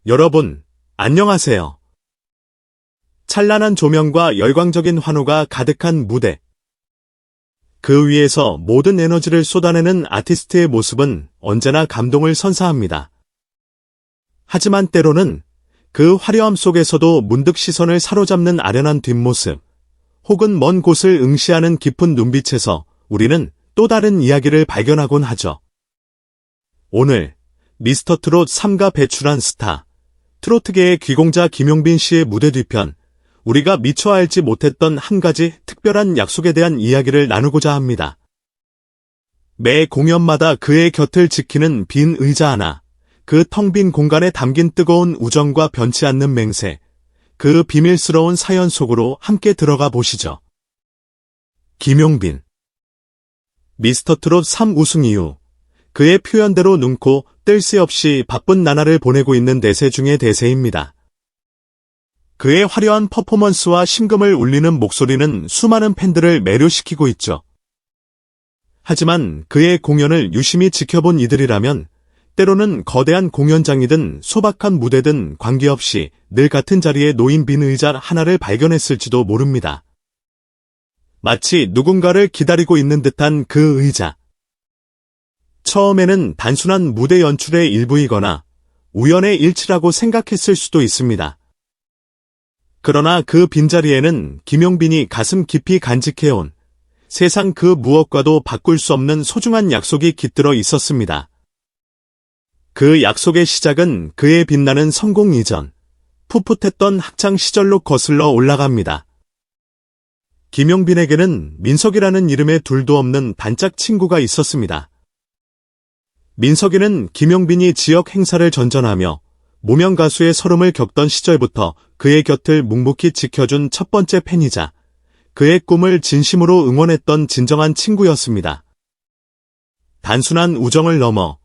여러분, 안녕하세요. 찬란한 조명과 열광적인 환호가 가득한 무대. 그 위에서 모든 에너지를 쏟아내는 아티스트의 모습은 언제나 감동을 선사합니다. 하지만 때로는 그 화려함 속에서도 문득 시선을 사로잡는 아련한 뒷모습, 혹은 먼 곳을 응시하는 깊은 눈빛에서 우리는 또 다른 이야기를 발견하곤 하죠. 오늘 미스터트롯 3가 배출한 스타, 트로트계의 귀공자 김용빈 씨의 무대 뒤편, 우리가 미처 알지 못했던 한 가지 특별한 약속에 대한 이야기를 나누고자 합니다. 매 공연마다 그의 곁을 지키는 빈 의자 하나, 그 텅 빈 공간에 담긴 뜨거운 우정과 변치 않는 맹세, 그 비밀스러운 사연 속으로 함께 들어가 보시죠. 김용빈. 미스터트롯 3 우승 이후 그의 표현대로 눈코 뜰 새 없이 바쁜 나날을 보내고 있는 대세 중의 대세입니다. 그의 화려한 퍼포먼스와 심금을 울리는 목소리는 수많은 팬들을 매료시키고 있죠. 하지만 그의 공연을 유심히 지켜본 이들이라면 때로는 거대한 공연장이든 소박한 무대든 관계없이 늘 같은 자리에 놓인 빈 의자 하나를 발견했을지도 모릅니다. 마치 누군가를 기다리고 있는 듯한 그 의자. 처음에는 단순한 무대 연출의 일부이거나 우연의 일치라고 생각했을 수도 있습니다. 그러나 그 빈자리에는 김용빈이 가슴 깊이 간직해온 세상 그 무엇과도 바꿀 수 없는 소중한 약속이 깃들어 있었습니다. 그 약속의 시작은 그의 빛나는 성공 이전, 풋풋했던 학창 시절로 거슬러 올라갑니다. 김용빈에게는 민석이라는 이름의 둘도 없는 단짝 친구가 있었습니다. 민석이는 김용빈이 지역 행사를 전전하며 무명 가수의 서름을 겪던 시절부터 그의 곁을 묵묵히 지켜준 첫 번째 팬이자 그의 꿈을 진심으로 응원했던 진정한 친구였습니다. 단순한 우정을 넘어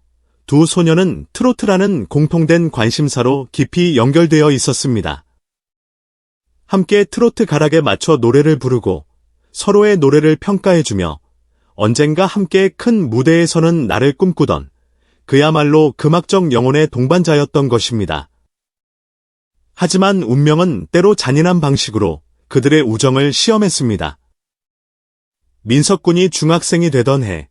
두 소녀는 트로트라는 공통된 관심사로 깊이 연결되어 있었습니다. 함께 트로트 가락에 맞춰 노래를 부르고 서로의 노래를 평가해주며 언젠가 함께 큰 무대에 서는 날을 꿈꾸던 그야말로 금악적 영혼의 동반자였던 것입니다. 하지만 운명은 때로 잔인한 방식으로 그들의 우정을 시험했습니다. 민석군이 중학생이 되던 해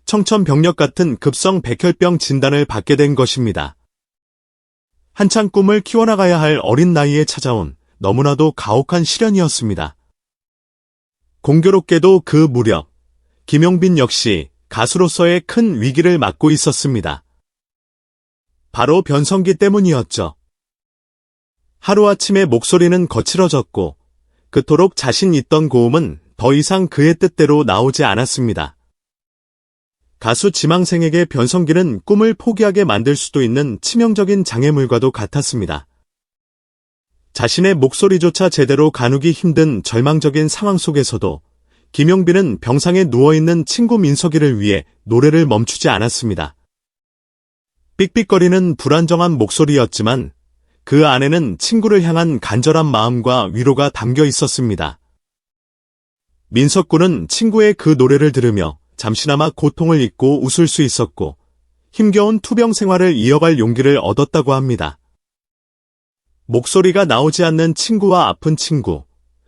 청천벽력 같은 급성 백혈병 진단을 받게 된 것입니다. 한창 꿈을 키워나가야 할 어린 나이에 찾아온 너무나도 가혹한 시련이었습니다. 공교롭게도 그 무렵 김용빈 역시 가수로서의 큰 위기를 맞고 있었습니다. 바로 변성기 때문이었죠. 하루아침에 목소리는 거칠어졌고 그토록 자신 있던 고음은 더 이상 그의 뜻대로 나오지 않았습니다. 가수 지망생에게 변성기는 꿈을 포기하게 만들 수도 있는 치명적인 장애물과도 같았습니다. 자신의 목소리조차 제대로 가누기 힘든 절망적인 상황 속에서도 김용빈은 병상에 누워있는 친구 민석이를 위해 노래를 멈추지 않았습니다. 삑삑거리는 불안정한 목소리였지만 그 안에는 친구를 향한 간절한 마음과 위로가 담겨 있었습니다. 민석군은 친구의 그 노래를 들으며 잠시나마 고통을 잊고 웃을 수 있었고 힘겨운 투병 생활을 이어갈 용기를 얻었다고 합니다. 목소리가 나오지 않는 친구와 아픈 친구,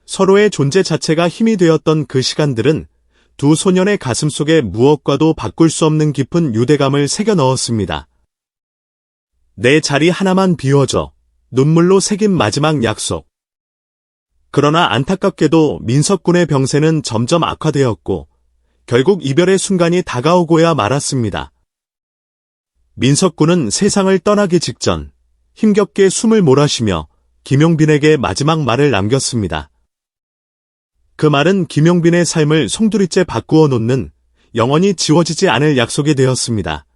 서로의 존재 자체가 힘이 되었던 그 시간들은 두 소년의 가슴 속에 무엇과도 바꿀 수 없는 깊은 유대감을 새겨 넣었습니다. 내 자리 하나만 비워줘. 눈물로 새긴 마지막 약속. 그러나 안타깝게도 민석군의 병세는 점점 악화되었고 결국 이별의 순간이 다가오고야 말았습니다. 민석군은 세상을 떠나기 직전 힘겹게 숨을 몰아쉬며 김용빈에게 마지막 말을 남겼습니다. 그 말은 김용빈의 삶을 송두리째 바꾸어 놓는 영원히 지워지지 않을 약속이 되었습니다.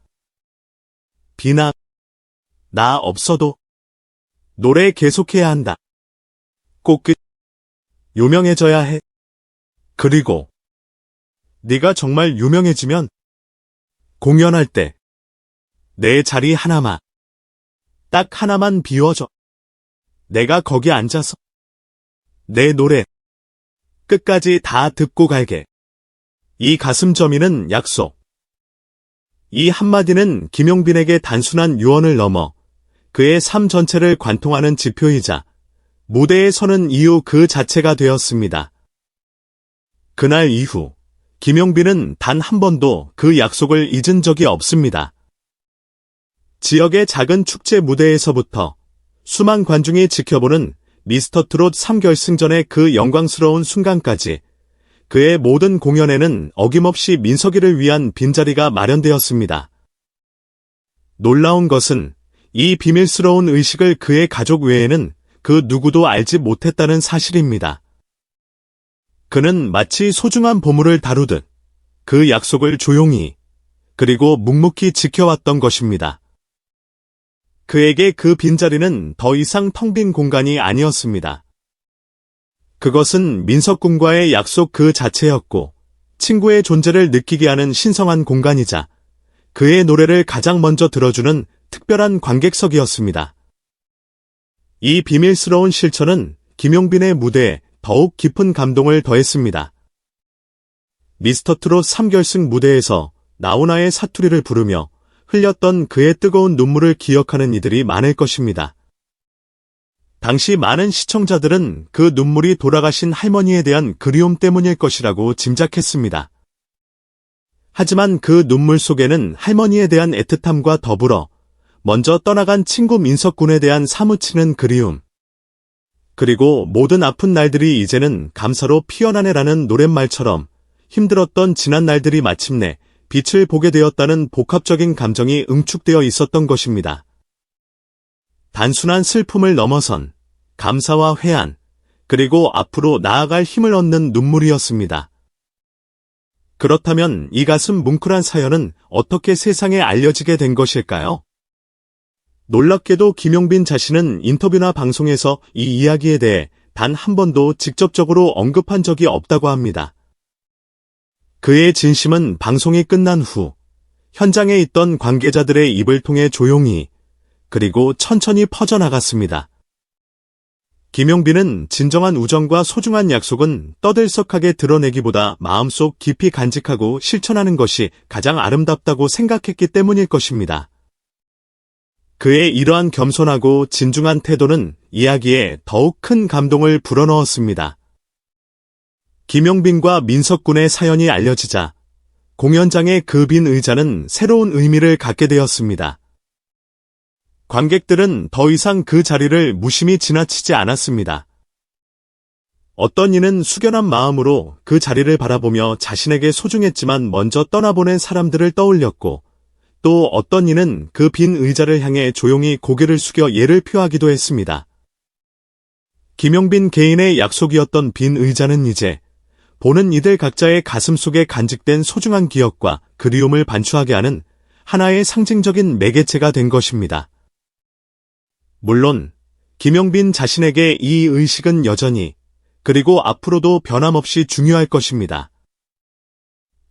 비나, 나 없어도 노래 계속해야 한다. 꼭 유명해져야 해. 그리고 네가 정말 유명해지면 공연할 때 내 자리 하나만, 딱 하나만 비워줘. 내가 거기 앉아서 내 노래 끝까지 다 듣고 갈게. 이 가슴 저미는 약속. 이 한마디는 김용빈에게 단순한 유언을 넘어 그의 삶 전체를 관통하는 지표이자 무대에 서는 이유 그 자체가 되었습니다. 그날 이후 김용빈은 단 한 번도 그 약속을 잊은 적이 없습니다. 지역의 작은 축제 무대에서부터 수만 관중이 지켜보는 미스터트롯 3결승전의 그 영광스러운 순간까지 그의 모든 공연에는 어김없이 민석이를 위한 빈자리가 마련되었습니다. 놀라운 것은 이 비밀스러운 의식을 그의 가족 외에는 그 누구도 알지 못했다는 사실입니다. 그는 마치 소중한 보물을 다루듯 그 약속을 조용히 그리고 묵묵히 지켜왔던 것입니다. 그에게 그 빈자리는 더 이상 텅 빈 공간이 아니었습니다. 그것은 민석군과의 약속 그 자체였고 친구의 존재를 느끼게 하는 신성한 공간이자 그의 노래를 가장 먼저 들어주는 특별한 관객석이었습니다. 이 비밀스러운 실천은 김용빈의 무대에 더욱 깊은 감동을 더했습니다. 미스터트롯 3결승 무대에서 나훈아의 사투리를 부르며 흘렸던 그의 뜨거운 눈물을 기억하는 이들이 많을 것입니다. 당시 많은 시청자들은 그 눈물이 돌아가신 할머니에 대한 그리움 때문일 것이라고 짐작했습니다. 하지만 그 눈물 속에는 할머니에 대한 애틋함과 더불어 먼저 떠나간 친구 민석군에 대한 사무치는 그리움, 그리고 모든 아픈 날들이 이제는 감사로 피어나네라는 노랫말처럼 힘들었던 지난 날들이 마침내 빛을 보게 되었다는 복합적인 감정이 응축되어 있었던 것입니다. 단순한 슬픔을 넘어선 감사와 회한, 그리고 앞으로 나아갈 힘을 얻는 눈물이었습니다. 그렇다면 이 가슴 뭉클한 사연은 어떻게 세상에 알려지게 된 것일까요? 놀랍게도 김용빈 자신은 인터뷰나 방송에서 이 이야기에 대해 단 한 번도 직접적으로 언급한 적이 없다고 합니다. 그의 진심은 방송이 끝난 후 현장에 있던 관계자들의 입을 통해 조용히 그리고 천천히 퍼져나갔습니다. 김용빈은 진정한 우정과 소중한 약속은 떠들썩하게 드러내기보다 마음속 깊이 간직하고 실천하는 것이 가장 아름답다고 생각했기 때문일 것입니다. 그의 이러한 겸손하고 진중한 태도는 이야기에 더욱 큰 감동을 불어넣었습니다. 김용빈과 민석군의 사연이 알려지자 공연장의 그 빈 의자는 새로운 의미를 갖게 되었습니다. 관객들은 더 이상 그 자리를 무심히 지나치지 않았습니다. 어떤 이는 숙연한 마음으로 그 자리를 바라보며 자신에게 소중했지만 먼저 떠나보낸 사람들을 떠올렸고, 또 어떤 이는 그 빈 의자를 향해 조용히 고개를 숙여 예를 표하기도 했습니다. 김용빈 개인의 약속이었던 빈 의자는 이제 보는 이들 각자의 가슴 속에 간직된 소중한 기억과 그리움을 반추하게 하는 하나의 상징적인 매개체가 된 것입니다. 물론 김용빈 자신에게 이 의식은 여전히 그리고 앞으로도 변함없이 중요할 것입니다.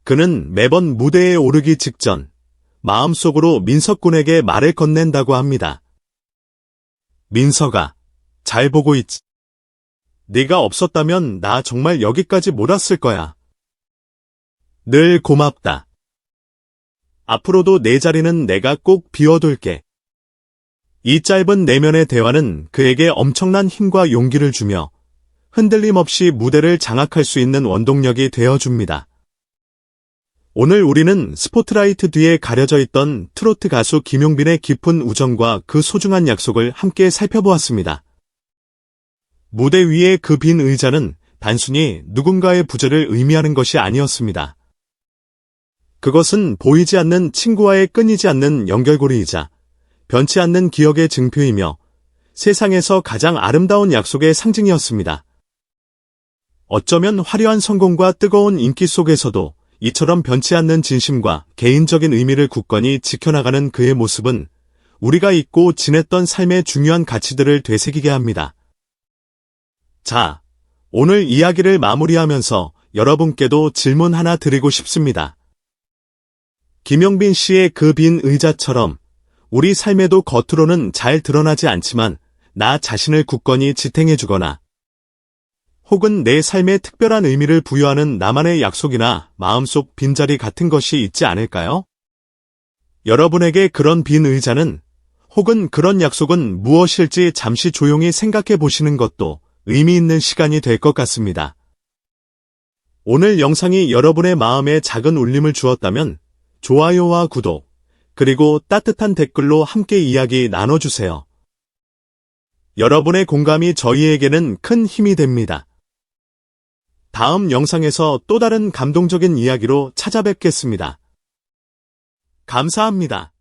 그는 매번 무대에 오르기 직전 마음속으로 민석군에게 말을 건넨다고 합니다. 민석아, 잘 보고 있지. 네가 없었다면 나 정말 여기까지 못 왔을 거야. 늘 고맙다. 앞으로도 내 자리는 내가 꼭 비워둘게. 이 짧은 내면의 대화는 그에게 엄청난 힘과 용기를 주며 흔들림 없이 무대를 장악할 수 있는 원동력이 되어줍니다. 오늘 우리는 스포트라이트 뒤에 가려져 있던 트로트 가수 김용빈의 깊은 우정과 그 소중한 약속을 함께 살펴보았습니다. 무대 위의 그 빈 의자는 단순히 누군가의 부재를 의미하는 것이 아니었습니다. 그것은 보이지 않는 친구와의 끊이지 않는 연결고리이자 변치 않는 기억의 증표이며 세상에서 가장 아름다운 약속의 상징이었습니다. 어쩌면 화려한 성공과 뜨거운 인기 속에서도 이처럼 변치 않는 진심과 개인적인 의미를 굳건히 지켜나가는 그의 모습은 우리가 잊고 지냈던 삶의 중요한 가치들을 되새기게 합니다. 자, 오늘 이야기를 마무리하면서 여러분께도 질문 하나 드리고 싶습니다. 김용빈 씨의 그 빈 의자처럼 우리 삶에도 겉으로는 잘 드러나지 않지만 나 자신을 굳건히 지탱해주거나 혹은 내 삶에 특별한 의미를 부여하는 나만의 약속이나 마음속 빈자리 같은 것이 있지 않을까요? 여러분에게 그런 빈 의자는 혹은 그런 약속은 무엇일지 잠시 조용히 생각해 보시는 것도 의미 있는 시간이 될 것 같습니다. 오늘 영상이 여러분의 마음에 작은 울림을 주었다면 좋아요와 구독, 그리고 따뜻한 댓글로 함께 이야기 나눠주세요. 여러분의 공감이 저희에게는 큰 힘이 됩니다. 다음 영상에서 또 다른 감동적인 이야기로 찾아뵙겠습니다. 감사합니다.